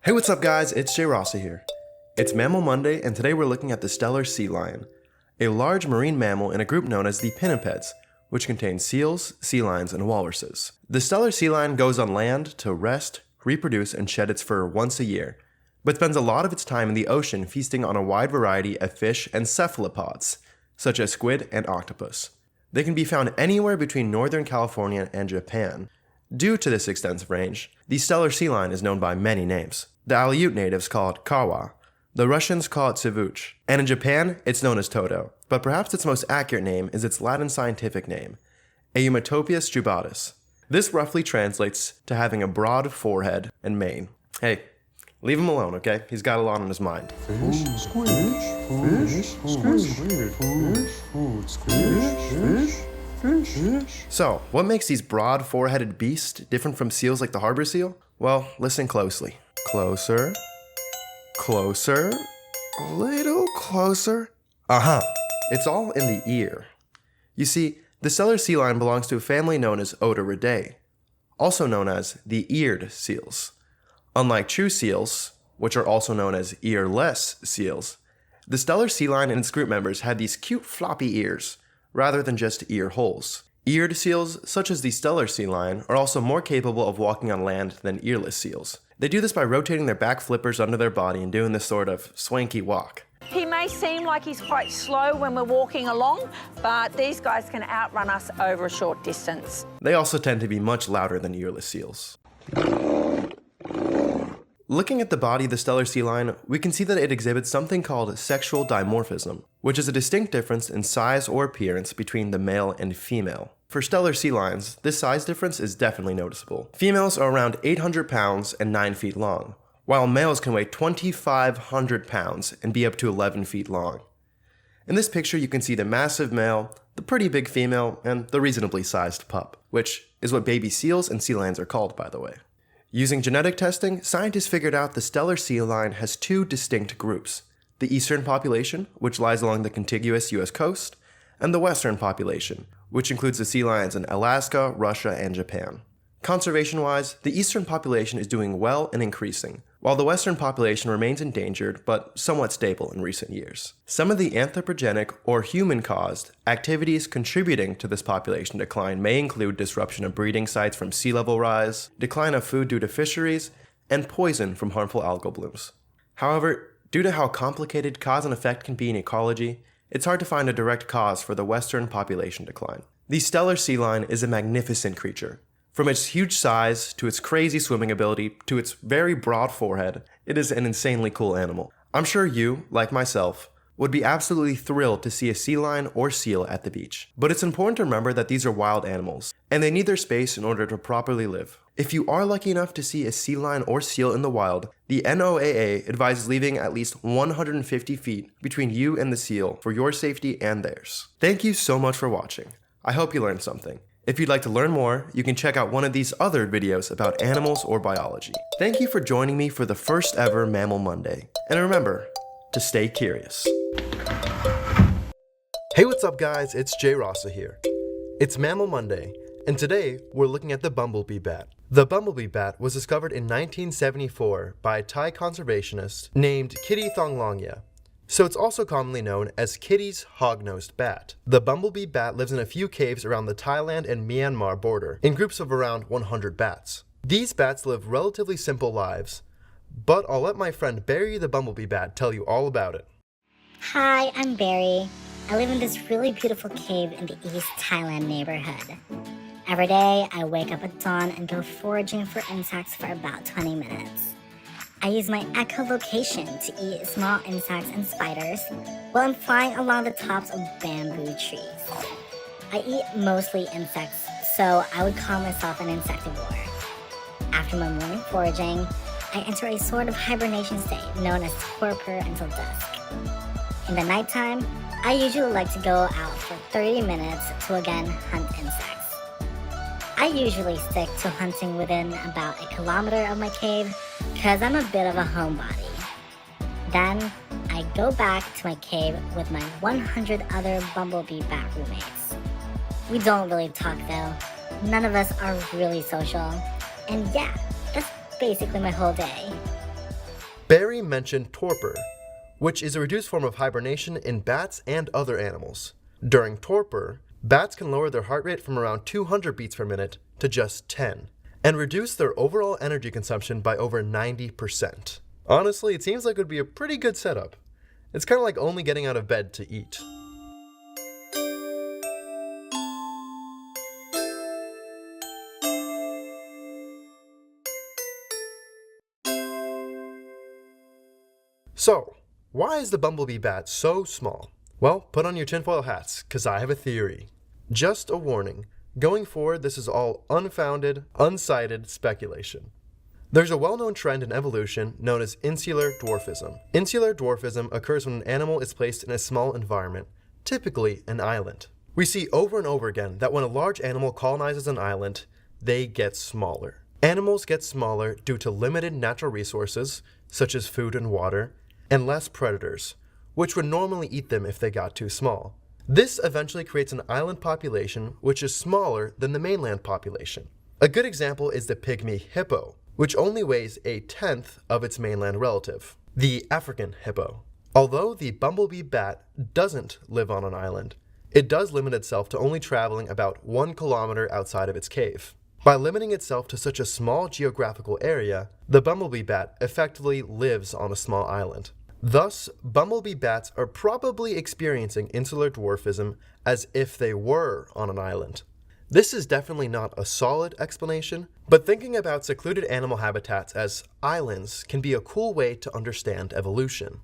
Hey, what's up guys? It's Jay Rossi here. It's Mammal Monday, and today we're looking at the Steller sea lion, a large marine mammal in a group known as the pinnipeds, which contains seals, sea lions, and walruses. The Steller sea lion goes on land to rest, reproduce, and shed its fur once a year, but spends a lot of its time in the ocean feasting on a wide variety of fish and cephalopods, such as squid and octopus. They can be found anywhere between Northern California and Japan. Due to this extensive range, the Steller sea lion is known by many names. The Aleut natives call it kawa, the Russians call it sivuch, and in Japan, it's known as toto. But perhaps its most accurate name is its Latin scientific name, Eumetopius jubatus. This roughly translates to having a broad forehead and mane. Hey, leave him alone, okay? He's got a lot on his mind. Fish, squish, fish, squish, fish, fish. So, what makes these broad four-headed beasts different from seals like the harbor seal? Well, listen closely. Closer. Closer. A little closer. It's all in the ear. You see, the Steller sea lion belongs to a family known as Otaridae, also known as the eared seals. Unlike true seals, which are also known as earless seals, the Steller sea lion and its group members had these cute floppy ears, rather than just ear holes. Eared seals, such as the Steller sea lion, are also more capable of walking on land than earless seals. They do this by rotating their back flippers under their body and doing this sort of swanky walk. He may seem like he's quite slow when we're walking along, but these guys can outrun us over a short distance. They also tend to be much louder than earless seals. Looking at the body of the Steller sea lion, we can see that it exhibits something called sexual dimorphism, which is a distinct difference in size or appearance between the male and female. For Steller sea lions, this size difference is definitely noticeable. Females are around 800 pounds and 9 feet long, while males can weigh 2,500 pounds and be up to 11 feet long. In this picture, you can see the massive male, the pretty big female, and the reasonably sized pup, which is what baby seals and sea lions are called, by the way. Using genetic testing, scientists figured out the Steller sea lion has two distinct groups: the eastern population, which lies along the contiguous US coast, and the western population, which includes the sea lions in Alaska, Russia, and Japan. Conservation-wise, the eastern population is doing well and increasing, while the western population remains endangered but somewhat stable in recent years. Some of the anthropogenic or human-caused activities contributing to this population decline may include disruption of breeding sites from sea level rise, decline of food due to fisheries, and poison from harmful algal blooms. However, due to how complicated cause and effect can be in ecology, it's hard to find a direct cause for the western population decline. The Steller sea lion is a magnificent creature. From its huge size, to its crazy swimming ability, to its very broad forehead, it is an insanely cool animal. I'm sure you, like myself, would be absolutely thrilled to see a sea lion or seal at the beach. But it's important to remember that these are wild animals, and they need their space in order to properly live. If you are lucky enough to see a sea lion or seal in the wild, the NOAA advises leaving at least 150 feet between you and the seal for your safety and theirs. Thank you so much for watching. I hope you learned something. If you'd like to learn more, you can check out one of these other videos about animals or biology. Thank you for joining me for the first ever Mammal Monday. And remember to stay curious. Hey, what's up guys? It's Jay Rossi here. It's Mammal Monday, and today we're looking at the bumblebee bat. The bumblebee bat was discovered in 1974 by a Thai conservationist named Kitty Thonglongya. So it's also commonly known as Kitty's hog-nosed bat. The bumblebee bat lives in a few caves around the Thailand and Myanmar border, in groups of around 100 bats. These bats live relatively simple lives, but I'll let my friend Barry the bumblebee bat tell you all about it. Hi, I'm Barry. I live in this really beautiful cave in the East Thailand neighborhood. Every day, I wake up at dawn and go foraging for insects for about 20 minutes. I use my echolocation to eat small insects and spiders while I'm flying along the tops of bamboo trees. I eat mostly insects, so I would call myself an insectivore. After my morning foraging, I enter a sort of hibernation state known as torpor until dusk. In the nighttime, I usually like to go out for 30 minutes to again hunt insects. I usually stick to hunting within about a kilometer of my cave because I'm a bit of a homebody. Then, I go back to my cave with my 100 other bumblebee bat roommates. We don't really talk though. None of us are really social. And yeah, that's basically my whole day. Barry mentioned torpor, which is a reduced form of hibernation in bats and other animals. During torpor, bats can lower their heart rate from around 200 beats per minute to just 10, and reduce their overall energy consumption by over 90%. Honestly, it seems like it would be a pretty good setup. It's kind of like only getting out of bed to eat. So, why is the bumblebee bat so small? Well, put on your tinfoil hats, because I have a theory. Just a warning, going forward this is all unfounded, unsighted speculation. There's a well-known trend in evolution known as insular dwarfism. Insular dwarfism occurs when an animal is placed in a small environment, typically an island. We see over and over again that when a large animal colonizes an island, they get smaller. Animals get smaller due to limited natural resources, such as food and water, and less predators, which would normally eat them if they got too small. This eventually creates an island population which is smaller than the mainland population. A good example is the pygmy hippo, which only weighs a tenth of its mainland relative, the African hippo. Although the bumblebee bat doesn't live on an island, it does limit itself to only traveling about 1 kilometer outside of its cave. By limiting itself to such a small geographical area, the bumblebee bat effectively lives on a small island. Thus, bumblebee bats are probably experiencing insular dwarfism as if they were on an island. This is definitely not a solid explanation, but thinking about secluded animal habitats as islands can be a cool way to understand evolution.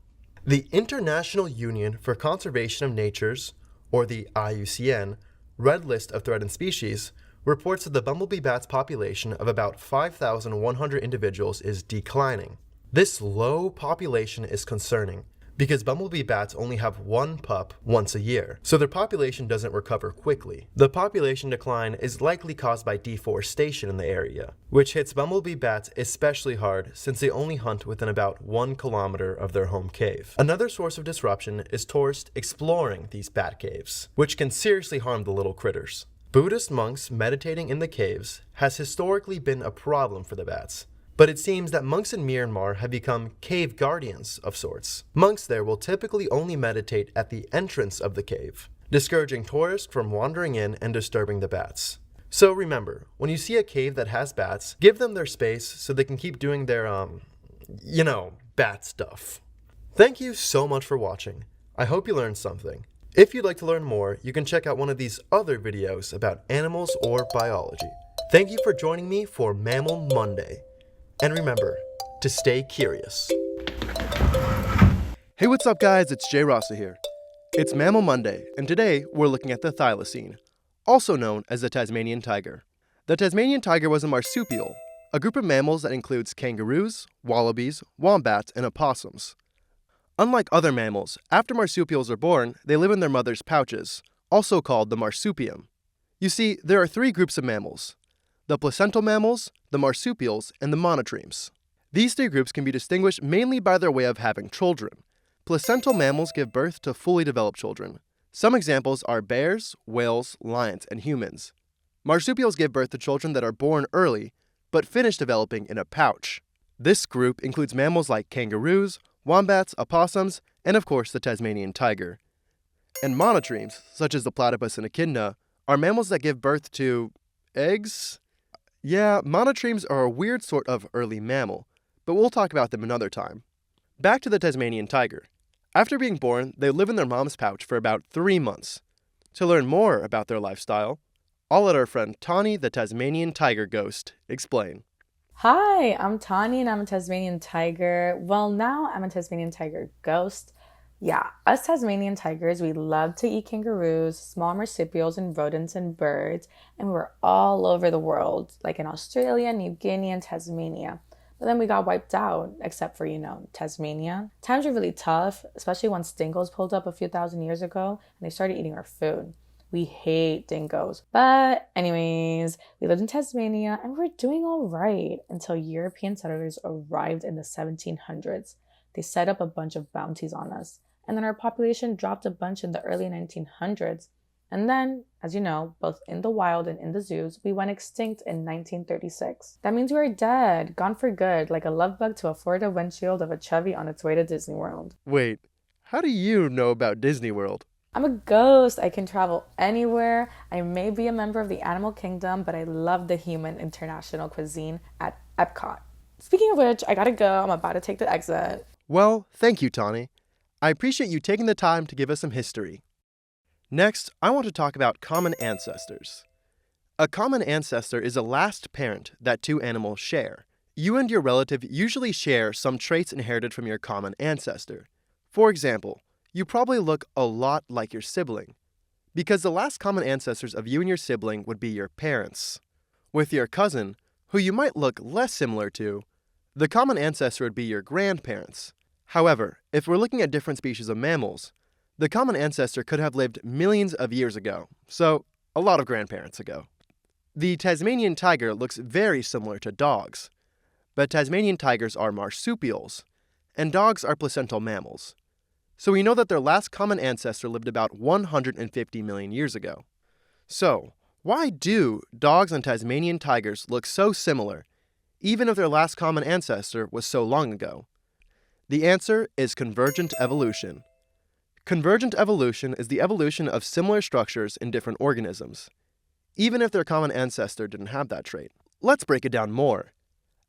The International Union for Conservation of Nature's, or the IUCN, Red List of Threatened Species reports that the bumblebee bat's population of about 5,100 individuals is declining. This low population is concerning because bumblebee bats only have one pup once a year, so their population doesn't recover quickly. The population decline is likely caused by deforestation in the area, which hits bumblebee bats especially hard since they only hunt within about 1 kilometer of their home cave. Another source of disruption is tourists exploring these bat caves, which can seriously harm the little critters. Buddhist monks meditating in the caves has historically been a problem for the bats, but it seems that monks in Myanmar have become cave guardians of sorts. Monks there will typically only meditate at the entrance of the cave, discouraging tourists from wandering in and disturbing the bats. So remember, when you see a cave that has bats, give them their space so they can keep doing their, bat stuff. Thank you so much for watching. I hope you learned something. If you'd like to learn more, you can check out one of these other videos about animals or biology. Thank you for joining me for Mammal Monday. And remember to stay curious. Hey, what's up guys? It's Jay Rasa here. It's Mammal Monday, and today we're looking at the thylacine, also known as the Tasmanian tiger. The Tasmanian tiger was a marsupial, a group of mammals that includes kangaroos, wallabies, wombats, and opossums. Unlike other mammals, after marsupials are born, they live in their mother's pouches, also called the marsupium. You see, there are 3 groups of mammals: the placental mammals, the marsupials, and the monotremes. These 3 groups can be distinguished mainly by their way of having children. Placental mammals give birth to fully developed children. Some examples are bears, whales, lions, and humans. Marsupials give birth to children that are born early, but finish developing in a pouch. This group includes mammals like kangaroos, wombats, opossums, and of course the Tasmanian tiger. And monotremes, such as the platypus and echidna, are mammals that give birth to eggs? Yeah, monotremes are a weird sort of early mammal, but we'll talk about them another time. Back to the Tasmanian tiger. After being born, they live in their mom's pouch for about 3 months. To learn more about their lifestyle, I'll let our friend Tawny, the Tasmanian tiger ghost, explain. Hi, I'm Tawny and I'm a Tasmanian tiger. Well, now I'm a Tasmanian tiger ghost. Yeah, us Tasmanian tigers, we love to eat kangaroos, small marsupials, and rodents and birds, and we were all over the world, like in Australia, New Guinea, and Tasmania. But then we got wiped out, except for, Tasmania. Times were really tough, especially when dingoes pulled up a few thousand years ago and they started eating our food. We hate dingoes. But anyways, we lived in Tasmania and we were doing all right until European settlers arrived in the 1700s. They set up a bunch of bounties on us. And then our population dropped a bunch in the early 1900s. And then, as you know, both in the wild and in the zoos, we went extinct in 1936. That means we are dead, gone for good, like a love bug to a Florida windshield of a Chevy on its way to Disney World. Wait, how do you know about Disney World? I'm a ghost. I can travel anywhere. I may be a member of the animal kingdom, but I love the human international cuisine at Epcot. Speaking of which, I gotta go. I'm about to take the exit. Well, thank you, Tawny. I appreciate you taking the time to give us some history. Next, I want to talk about common ancestors. A common ancestor is a last parent that two animals share. You and your relative usually share some traits inherited from your common ancestor. For example, you probably look a lot like your sibling, because the last common ancestors of you and your sibling would be your parents. With your cousin, who you might look less similar to, the common ancestor would be your grandparents. However, if we're looking at different species of mammals, the common ancestor could have lived millions of years ago, so a lot of grandparents ago. The Tasmanian tiger looks very similar to dogs, but Tasmanian tigers are marsupials, and dogs are placental mammals. So we know that their last common ancestor lived about 150 million years ago. So, why do dogs and Tasmanian tigers look so similar, even if their last common ancestor was so long ago? The answer is convergent evolution. Convergent evolution is the evolution of similar structures in different organisms, even if their common ancestor didn't have that trait. Let's break it down more.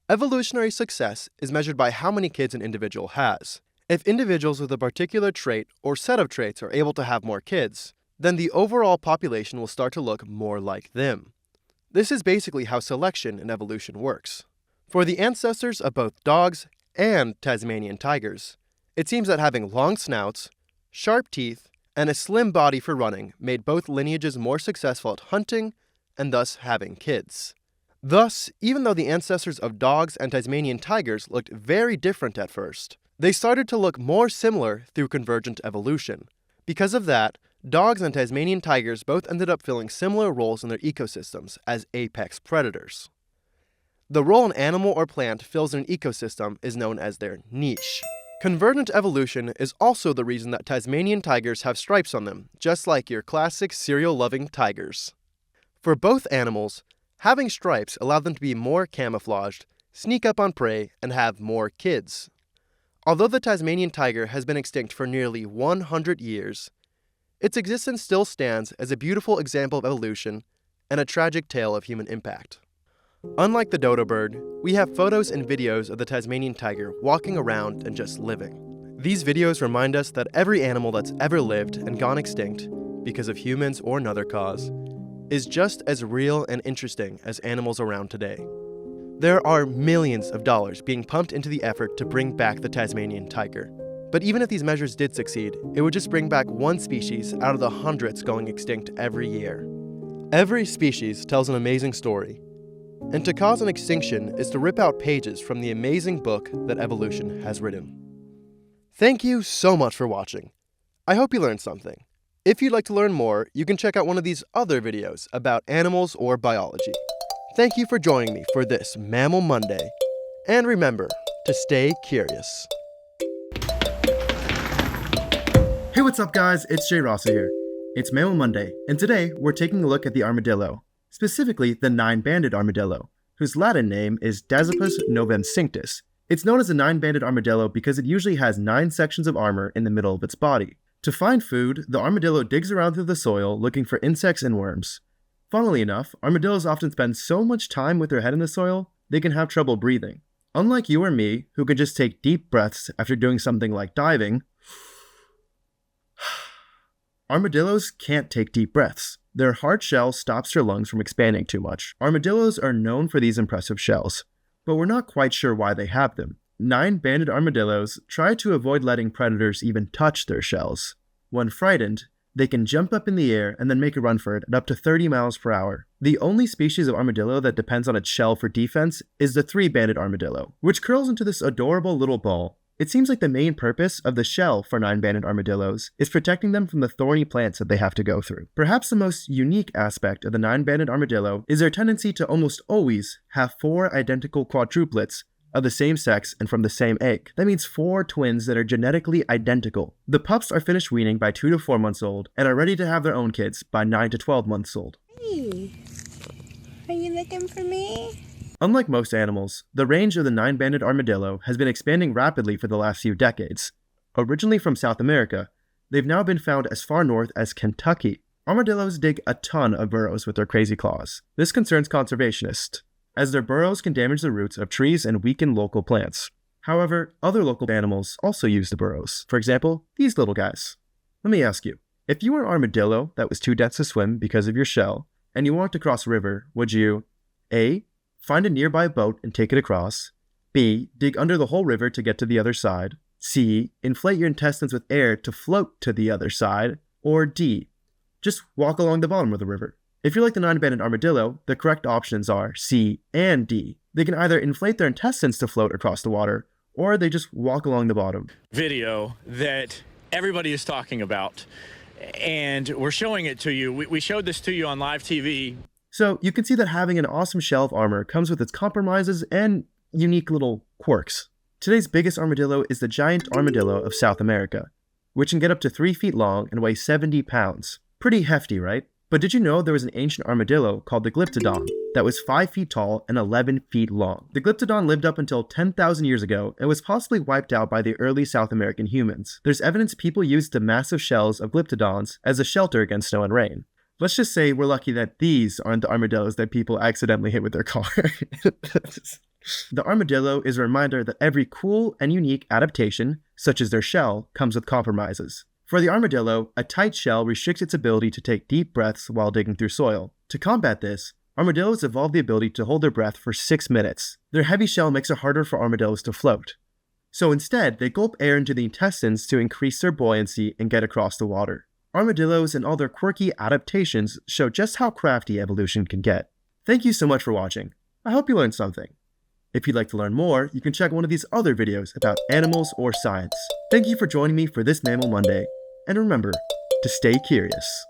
Evolutionary success is measured by how many kids an individual has. If individuals with a particular trait or set of traits are able to have more kids, then the overall population will start to look more like them. This is basically how selection in evolution works. For the ancestors of both dogs and Tasmanian tigers, it seems that having long snouts, sharp teeth, and a slim body for running made both lineages more successful at hunting and thus having kids. Thus, even though the ancestors of dogs and Tasmanian tigers looked very different at first, they started to look more similar through convergent evolution. Because of that, dogs and Tasmanian tigers both ended up filling similar roles in their ecosystems as apex predators. The role an animal or plant fills in an ecosystem is known as their niche. Convergent evolution is also the reason that Tasmanian tigers have stripes on them, just like your classic cereal-loving tigers. For both animals, having stripes allowed them to be more camouflaged, sneak up on prey, and have more kids. Although the Tasmanian tiger has been extinct for nearly 100 years, its existence still stands as a beautiful example of evolution and a tragic tale of human impact. Unlike the dodo bird, we have photos and videos of the Tasmanian tiger walking around and just living. These videos remind us that every animal that's ever lived and gone extinct, because of humans or another cause, is just as real and interesting as animals around today. There are millions of dollars being pumped into the effort to bring back the Tasmanian tiger. But even if these measures did succeed, it would just bring back one species out of the hundreds going extinct every year. Every species tells an amazing story, and to cause an extinction is to rip out pages from the amazing book that evolution has written. Thank you so much for watching. I hope you learned something. If you'd like to learn more, you can check out one of these other videos about animals or biology. Thank you for joining me for this Mammal Monday, and remember to stay curious. Hey, what's up guys? It's Jay Rossi here. It's Mammal Monday, and today we're taking a look at the armadillo, specifically the nine-banded armadillo, whose Latin name is Dasypus novemcinctus. It's known as a nine-banded armadillo because it usually has 9 sections of armor in the middle of its body. To find food, the armadillo digs around through the soil looking for insects and worms. Funnily enough, armadillos often spend so much time with their head in the soil, they can have trouble breathing. Unlike you or me, who can just take deep breaths after doing something like diving, armadillos can't take deep breaths. Their hard shell stops their lungs from expanding too much. Armadillos are known for these impressive shells, but we're not quite sure why they have them. 9-banded armadillos try to avoid letting predators even touch their shells. When frightened, they can jump up in the air and then make a run for it at up to 30 miles per hour. The only species of armadillo that depends on its shell for defense is the 3-banded armadillo, which curls into this adorable little ball. It seems like the main purpose of the shell for 9-banded armadillos is protecting them from the thorny plants that they have to go through. Perhaps the most unique aspect of the 9-banded armadillo is their tendency to almost always have 4 identical quadruplets of the same sex and from the same egg. That means 4 twins that are genetically identical. The pups are finished weaning by 2 to 4 months old and are ready to have their own kids by 9 to 12 months old. Hey, are you looking for me? Unlike most animals, the range of the 9-banded armadillo has been expanding rapidly for the last few decades. Originally from South America, they've now been found as far north as Kentucky. Armadillos dig a ton of burrows with their crazy claws. This concerns conservationists, as their burrows can damage the roots of trees and weaken local plants. However, other local animals also use the burrows. For example, these little guys. Let me ask you, if you were an armadillo that was too dense to swim because of your shell, and you wanted to cross a river, would you A. Find a nearby boat and take it across, B. Dig under the whole river to get to the other side, C. Inflate your intestines with air to float to the other side, or D. Just walk along the bottom of the river? If you're like the 9-banded armadillo, the correct options are C and D. They can either inflate their intestines to float across the water, or they just walk along the bottom. Video that everybody is talking about, and we're showing it to you. We showed this to you on live TV. So you can see that having an awesome shell of armor comes with its compromises and unique little quirks. Today's biggest armadillo is the giant armadillo of South America, which can get up to 3 feet long and weigh 70 pounds. Pretty hefty, right? But did you know there was an ancient armadillo called the Glyptodon that was 5 feet tall and 11 feet long? The Glyptodon lived up until 10,000 years ago and was possibly wiped out by the early South American humans. There's evidence people used the massive shells of Glyptodons as a shelter against snow and rain. Let's just say we're lucky that these aren't the armadillos that people accidentally hit with their car. The armadillo is a reminder that every cool and unique adaptation, such as their shell, comes with compromises. For the armadillo, a tight shell restricts its ability to take deep breaths while digging through soil. To combat this, armadillos evolved the ability to hold their breath for 6 minutes. Their heavy shell makes it harder for armadillos to float. So instead, they gulp air into the intestines to increase their buoyancy and get across the water. Armadillos and all their quirky adaptations show just how crafty evolution can get. Thank you so much for watching. I hope you learned something. If you'd like to learn more, you can check one of these other videos about animals or science. Thank you for joining me for this Mammal Monday, and remember to stay curious.